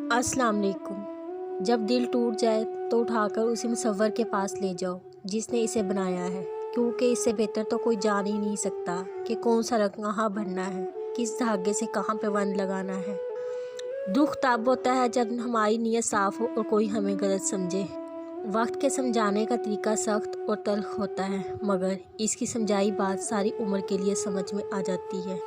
अस्सलाम वालेकुम। जब दिल टूट जाए तो उठाकर उसे मुसव्वर के पास ले जाओ जिसने इसे बनाया है, क्योंकि इससे बेहतर तो कोई जान ही नहीं सकता कि कौन सा रंग कहाँ भरना है, किस धागे से कहाँ पे बंद लगाना है। दुख तब होता है जब हमारी नीयत साफ़ हो और कोई हमें गलत समझे। वक्त के समझाने का तरीका सख्त और तल्ख होता है, मगर इसकी समझाई बात सारी उम्र के लिए समझ में आ जाती है।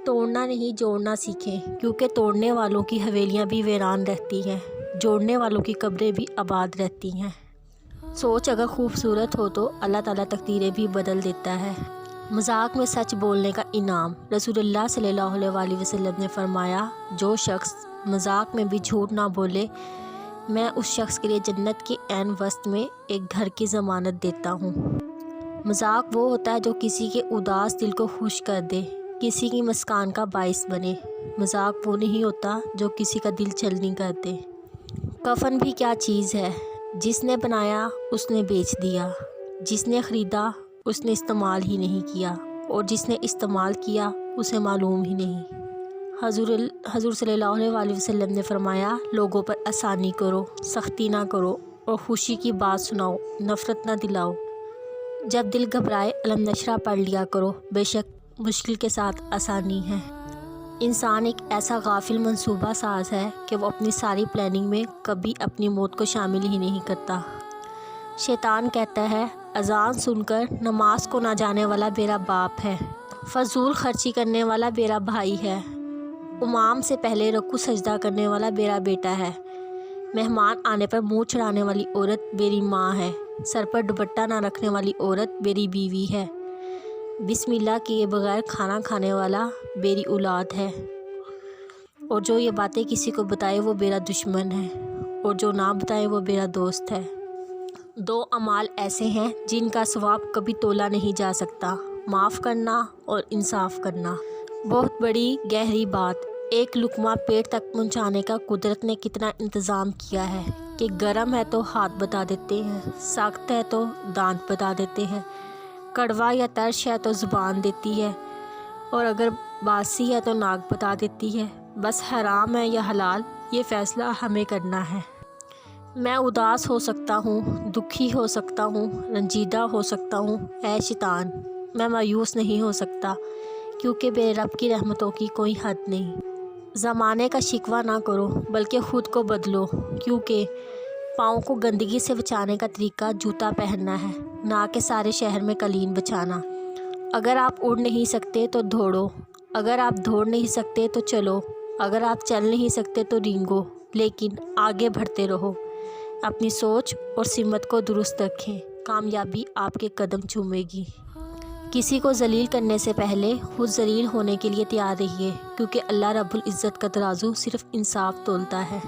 तोड़ना नहीं जोड़ना सीखें, क्योंकि तोड़ने वालों की हवेलियां भी वीरान रहती हैं, जोड़ने वालों की कब्रें भी आबाद रहती हैं। सोच अगर खूबसूरत हो तो अल्लाह ताला तकदीरें भी बदल देता है। मजाक में सच बोलने का इनाम। रसूलुल्लाह सल्लल्लाहु अलैहि वसल्लम ने फरमाया, जो शख्स मजाक में भी झूठ ना बोले, मैं उस शख्स के लिए जन्नत के ऐन वस्त में एक घर की ज़मानत देता हूँ। मजाक वो होता है जो किसी के उदास दिल को खुश कर दे, किसी की मुस्कान का बाइस बने। मजाक वो नहीं होता जो किसी का दिल छलनी कर दे। कफन भी क्या चीज़ है, जिसने बनाया उसने बेच दिया, जिसने ख़रीदा उसने इस्तेमाल ही नहीं किया, और जिसने इस्तेमाल किया उसे मालूम ही नहीं। हज़ूर सल्लल्लाहु अलैहि वसल्लम ने फरमाया, लोगों पर आसानी करो, सख्ती ना करो, और खुशी की बात सुनाओ, नफ़रत ना दिलाओ। जब दिल घबराए अलम नशरा पढ़ लिया करो, बेशक मुश्किल के साथ आसानी है। इंसान एक ऐसा गाफिल मंसूबा साज है कि वो अपनी सारी प्लानिंग में कभी अपनी मौत को शामिल ही नहीं करता। शैतान कहता है, अजान सुनकर नमाज को ना जाने वाला मेरा बाप है, फजूल खर्ची करने वाला मेरा भाई है, उमाम से पहले रकू सजदा करने वाला मेरा बेटा है, मेहमान आने पर मुँह चढ़ाने वाली औरत मेरी माँ है, सर पर दुपट्टा ना रखने वाली औरत मेरी बीवी है, बिस्मिल्लाह किए बगैर खाना खाने वाला मेरी औलाद है, और जो ये बातें किसी को बताए वो मेरा दुश्मन है, और जो ना बताए वो मेरा दोस्त है। दो अमाल ऐसे हैं जिनका सवाब कभी तोला नहीं जा सकता, माफ़ करना और इंसाफ करना। बहुत बड़ी गहरी बात। एक लुकमा पेट तक पहुंचाने का कुदरत ने कितना इंतज़ाम किया है कि गर्म है तो हाथ बता देते हैं, सख्त है तो दांत बता देते हैं, कड़वा या तर्श है तो ज़ुबान देती है, और अगर बासी है तो नाक बता देती है। बस हराम है या हलाल, ये फ़ैसला हमें करना है। मैं उदास हो सकता हूँ, दुखी हो सकता हूँ, रंजीदा हो सकता हूँ, ऐ शैतान मैं मायूस नहीं हो सकता, क्योंकि मेरे रब की रहमतों की कोई हद नहीं। ज़माने का शिकवा ना करो, बल्कि ख़ुद को बदलो, क्योंकि पाँव को गंदगी से बचाने का तरीका जूता पहनना है, ना कि सारे शहर में कलीन बचाना। अगर आप उड़ नहीं सकते तो दौड़ो, अगर आप दौड़ नहीं सकते तो चलो, अगर आप चल नहीं सकते तो रेंगो, लेकिन आगे बढ़ते रहो। अपनी सोच और सिमत को दुरुस्त रखें, कामयाबी आपके कदम चूमेगी। किसी को जलील करने से पहले खुद जलील होने के लिए तैयार रहिए, क्योंकि अल्लाह रब्बुल इज़्ज़त का तराजू सिर्फ़ इंसाफ तोलता है।